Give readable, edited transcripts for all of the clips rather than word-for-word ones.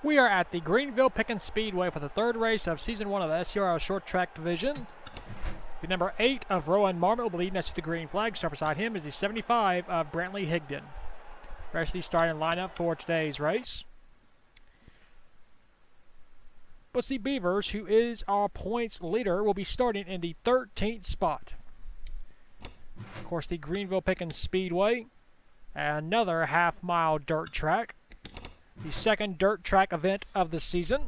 We are at the Greenville-Pickens Speedway for the third race of Season 1 of the SCRL Short Track Division. The number 8 of Rowan Marmot will be leading us to the green flag. Start beside him is the 75 of Brantley Higdon. The rest of the starting lineup for today's race. Bussy Beavers, who is our points leader, will be starting in the 13th spot. Of course, the Greenville-Pickens Speedway, another half-mile dirt track. The second dirt track event of the season.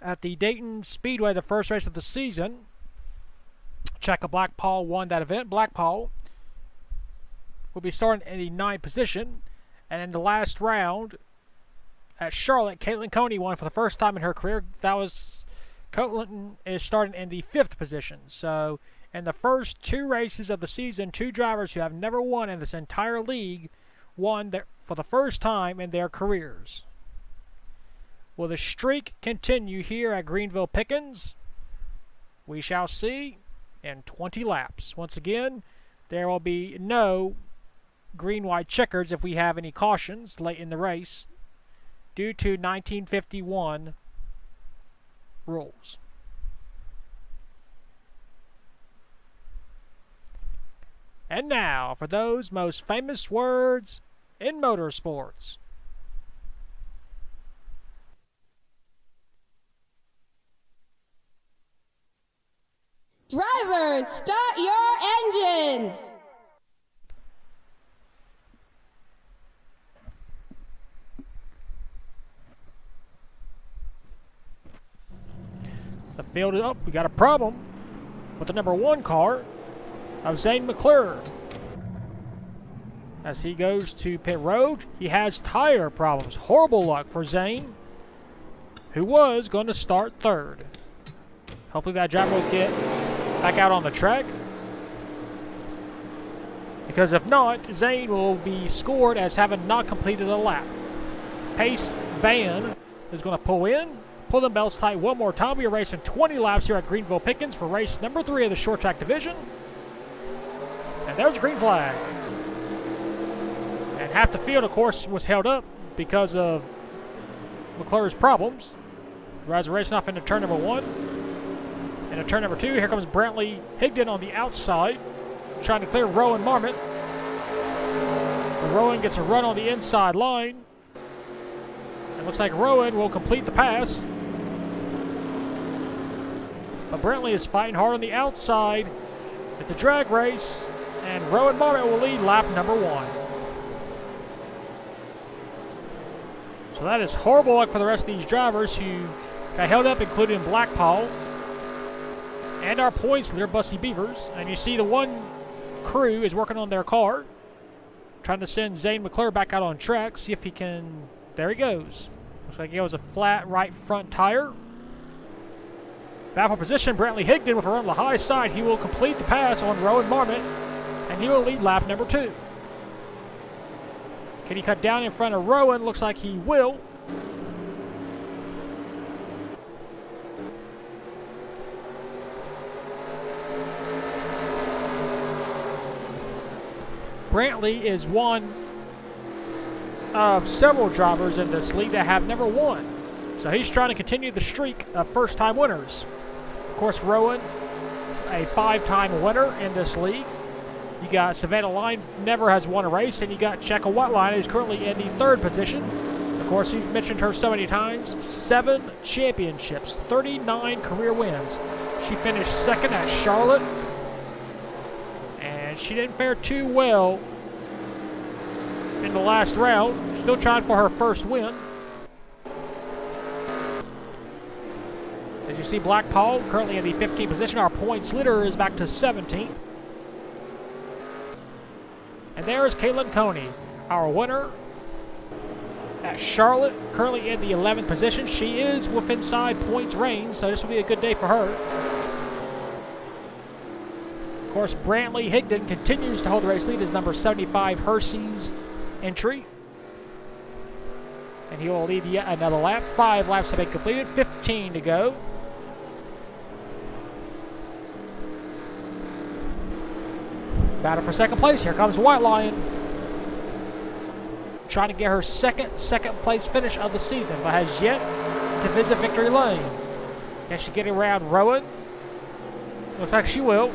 At the Dayton Speedway, the first race of the season, Checka Blackpaul won that event. Blackpaul will be starting in the 9th position. And in the last round at Charlotte, Caitlin Coney won for the first time in her career. Caitlin is starting in the 5th position. So in the first 2 races of the season, 2 drivers who have never won in this entire league won for the first time in their careers. Will the streak continue here at Greenville-Pickens? We shall see in 20 laps. Once again, there will be no green-white checkers if we have any cautions late in the race due to 1951 rules. And now, for those most famous words in motorsports. Drivers, start your engines! The field is up. We got a problem with the number 1 car of Zane McClure. As he goes to pit road, he has tire problems. Horrible luck for Zane, who was going to start 3rd. Hopefully that driver will get back out on the track, because if not, Zane will be scored as having not completed a lap. Pace Van is going to pull them belts tight one more time. We are racing 20 laps here at Greenville-Pickens for race number 3 of the short track division. And there's a green flag. And half the field, of course, was held up because of McClure's problems. Rise racing off into turn number 1. And in turn number 2, here comes Brantley Higdon on the outside, trying to clear Rowan Marmot. But Rowan gets a run on the inside line. It looks like Rowan will complete the pass. But Brantley is fighting hard on the outside. It's a drag race, and Rowan Marmot will lead lap number 1. So that is horrible luck for the rest of these drivers who got held up, including Blackpaul and our points leader, Bussy Beavers. And you see the one crew is working on their car, trying to send Zane McClure back out on track, see if he can. There he goes. Looks like he has a flat right front tire. Baffle position, Brantley Higdon with a run on the high side. He will complete the pass on Rowan Marmot, and he will lead lap number 2. Can he cut down in front of Rowan? Looks like he will. Brantley is one of several drivers in this league that have never won. So he's trying to continue the streak of first-time winners. Of course, Rowan, a 5-time winner in this league. You got Savannah Line, never has won a race, and you got Checka Whiteline, who's currently in the 3rd position. Of course, we've mentioned her so many times. 7 championships, 39 career wins. She finished 2nd at Charlotte, and she didn't fare too well in the last round. Still trying for her first win. As you see, Blackpaul currently in the 15th position. Our points leader is back to 17th. And there is Caitlin Coney, our winner at Charlotte, currently in the 11th position. She is within side points range, so this will be a good day for her. Of course, Brantley Higdon continues to hold the race lead as number 75 Hersey's entry. And he will lead yet another lap. 5 laps have been completed, 15 to go. Battle for second place. Here comes White Lion. trying to get her second place finish of the season, but has yet to visit victory lane. Can she get around Rowan? Looks like she will.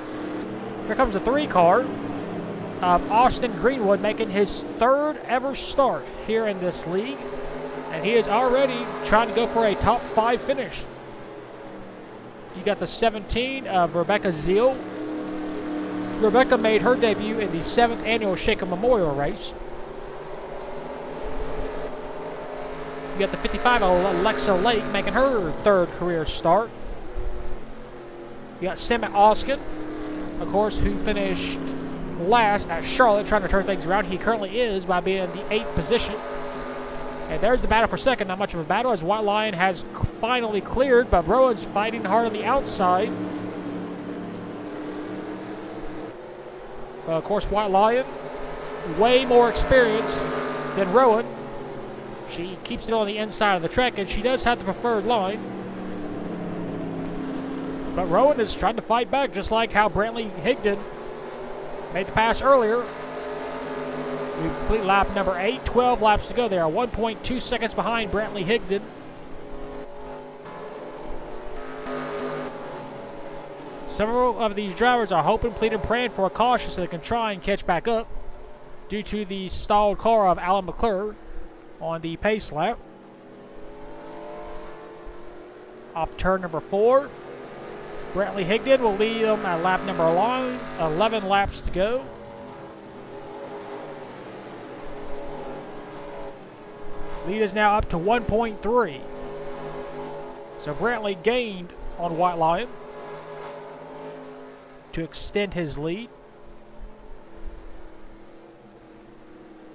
Here comes the 3 car. Austin Greenwood making his 3rd ever start here in this league. And he is already trying to go for a top 5 finish. You got the 17 of Rebecca Zeal. Rebecca made her debut in the 7th annual Shaker Memorial Race. You got the 55 of Alexa Lake making her 3rd career start. You got Sam Oskin, of course, who finished last at Charlotte, trying to turn things around. He currently is by being in the 8th position. And there's the battle for second. Not much of a battle as White Lion has finally cleared, but Rowan's fighting hard on the outside. Of course, White Lion, way more experience than Rowan. She keeps it on the inside of the track, and she does have the preferred line. But Rowan is trying to fight back, just like how Brantley Higdon made the pass earlier. We complete lap number 8, 12 laps to go. They are 1.2 seconds behind Brantley Higdon. Several of these drivers are hoping, pleading, praying for a caution so they can try and catch back up due to the stalled car of Alan McClure on the pace lap. Off turn number 4. Brantley Higdon will lead them at lap number 11 laps to go. Lead is now up to 1.3. So Brantley gained on White Lion to extend his lead.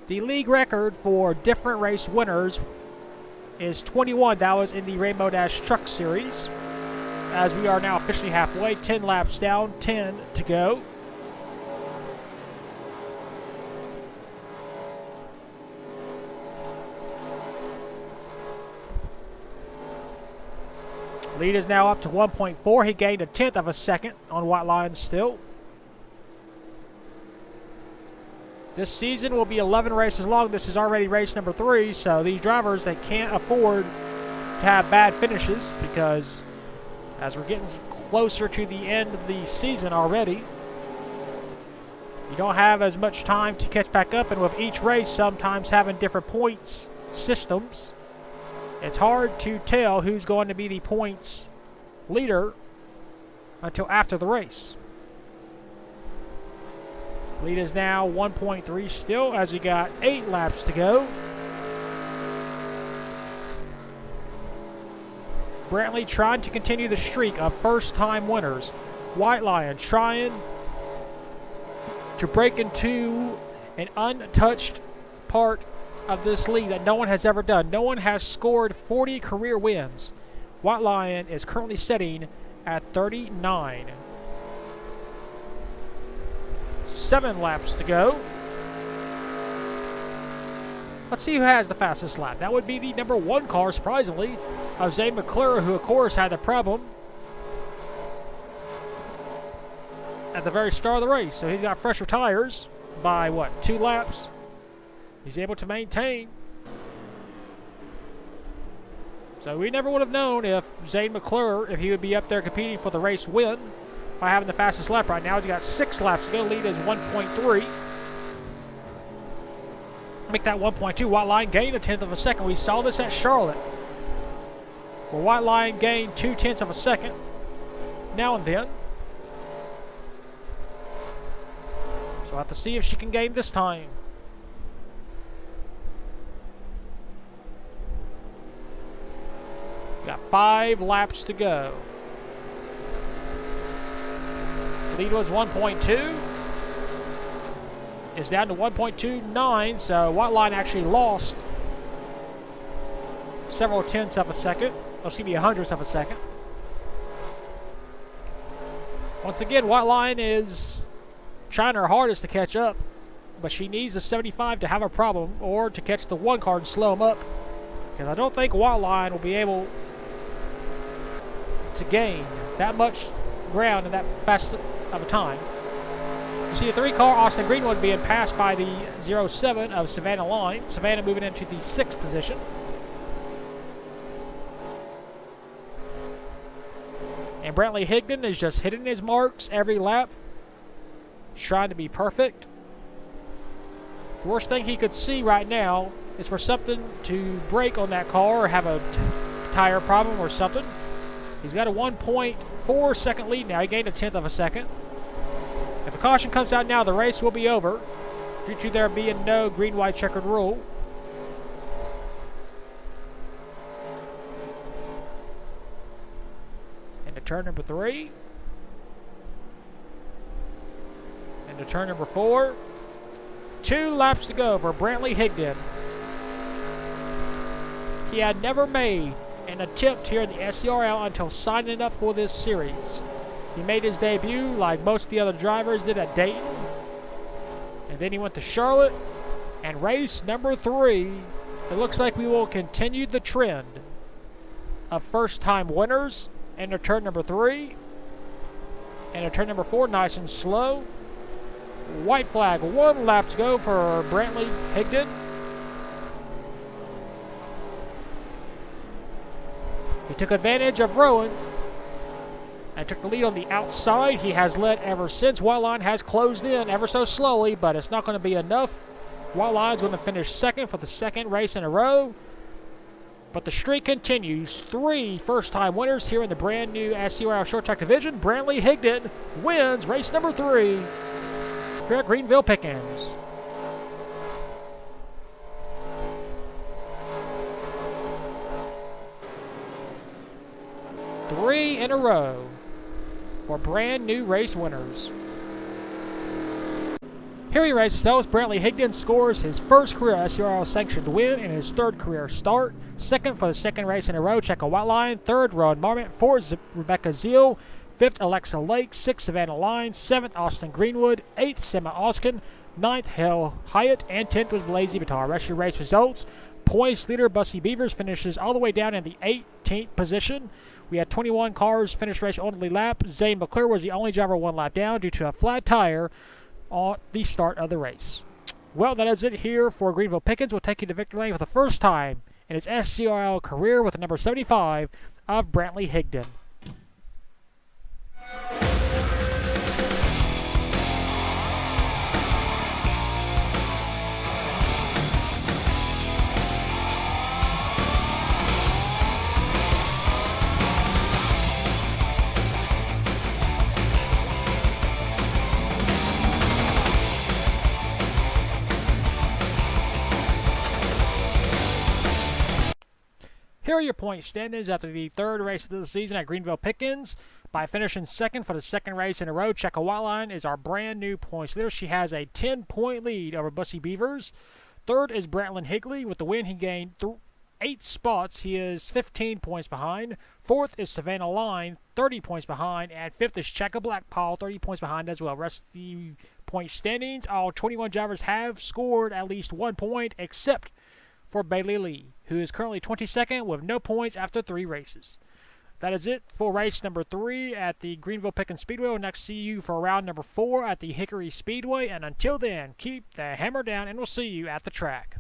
The league record for different race winners is 21. That was in the Rainbow Dash Truck Series. As we are now officially halfway, 10 laps down, 10 to go. Lead is now up to 1.4. He gained 1/10 of a second on White Lion still. This season will be 11 races long. This is already race number 3, so these drivers, they can't afford to have bad finishes because as we're getting closer to the end of the season already, you don't have as much time to catch back up, and with each race sometimes having different points systems, it's hard to tell who's going to be the points leader until after the race. Lead is now 1.3 still as we got 8 laps to go. Brantley trying to continue the streak of first-time winners. White Lion trying to break into an untouched part of this league that no one has ever done. No one has scored 40 career wins. White Lion is currently sitting at 39. 7 laps to go. Let's see who has the fastest lap. That would be the number 1 car, surprisingly, of Zane McClure, who of course had the problem at the very start of the race. So he's got fresher tires by, 2 laps. He's able to maintain. So we never would have known if Zane McClure, if he would be up there competing for the race win by having the fastest lap right now. He's got 6 laps to go. Lead is 1.3. Make that 1.2. White Lion gained 1/10 of a second. We saw this at Charlotte, where White Lion gained 2/10 of a second now and then. So we'll have to see if she can gain this time. Got 5 laps to go. Lead was 1.2. It's down to 1.29, so White Lion actually lost several tenths of a second. Excuse me, 100ths of a second. Once again, White Lion is trying her hardest to catch up, but she needs a 75 to have a problem, or to catch the 1 car and slow him up. Because I don't think White Lion will be able to gain that much ground in that fast of a time. You see the 3 car, Austin Greenwood, being passed by the 07 of Savannah Line. Savannah moving into the 6th position. And Brantley Higdon is just hitting his marks every lap. He's trying to be perfect. The worst thing he could see right now is for something to break on that car or have a tire problem or something. He's got a 1.4 second lead now. He gained a 1/10 of a second. If a caution comes out now, the race will be over due to there being no green-white checkered rule. Into turn number 3. Into turn number 4. 2 laps to go for Brantley Higdon. He had never made an attempt here in the SCRL until signing up for this series. He made his debut like most of the other drivers did at Dayton. And then he went to Charlotte. And race number 3, it looks like we will continue the trend of first-time winners. Enter turn number 3. Enter turn number 4, nice and slow. White flag, 1 lap to go for Brantley Higdon. He took advantage of Rowan and took the lead on the outside. He has led ever since. Whiteline has closed in ever so slowly, but it's not going to be enough. Whiteline's going to finish 2nd for the 2nd race in a row. But the streak continues. 3 first-time winners here in the brand new SCRL Short Track Division. Brantley Higdon wins race number 3 here at Greenville-Pickens. 3 in a row for brand new race winners. Here he races those. Brantley Higdon scores his first career SCRL sanctioned win and his 3rd career start. 2nd for the 2nd race in a row, Checo Whiteline. 3rd, Rowan Marmot. 4th, Rebecca Zeal. 5th, Alexa Lake. 6th, Savannah Line. 7th, Austin Greenwood. 8th, Sema Oskin. 9th, Hale Hyatt. And 10th was Blazy Batar. Rest of your race results. Points leader Bussy Beavers finishes all the way down in the 18th position. We had 21 cars finish race on the lap. Zane McClure was the only driver 1 lap down due to a flat tire on the start of the race. Well, that is it here for Greenville-Pickens. We'll take you to victory lane for the first time in his SCRL career with the number 75 of Brantley Higdon. Here are your point standings after the 3rd race of the season at Greenville-Pickens. By finishing 2nd for the 2nd race in a row, Checo Whiteline is our brand new points leader. She has a 10-point lead over Bussy Beavers. 3rd is Brantley Higley. With the win, he gained 8 spots. He is 15 points behind. 4th is Savannah Line, 30 points behind. And 5th is Checo Blackpaul, 30 points behind as well. Rest of the point standings, all 21 drivers have scored at least 1 point, except for Bailey Lee, who is currently 22nd with no points after 3 races. That is it for race number 3 at the Greenville-Pickens Speedway. We'll next see you for round number 4 at the Hickory Speedway. And until then, keep the hammer down, and we'll see you at the track.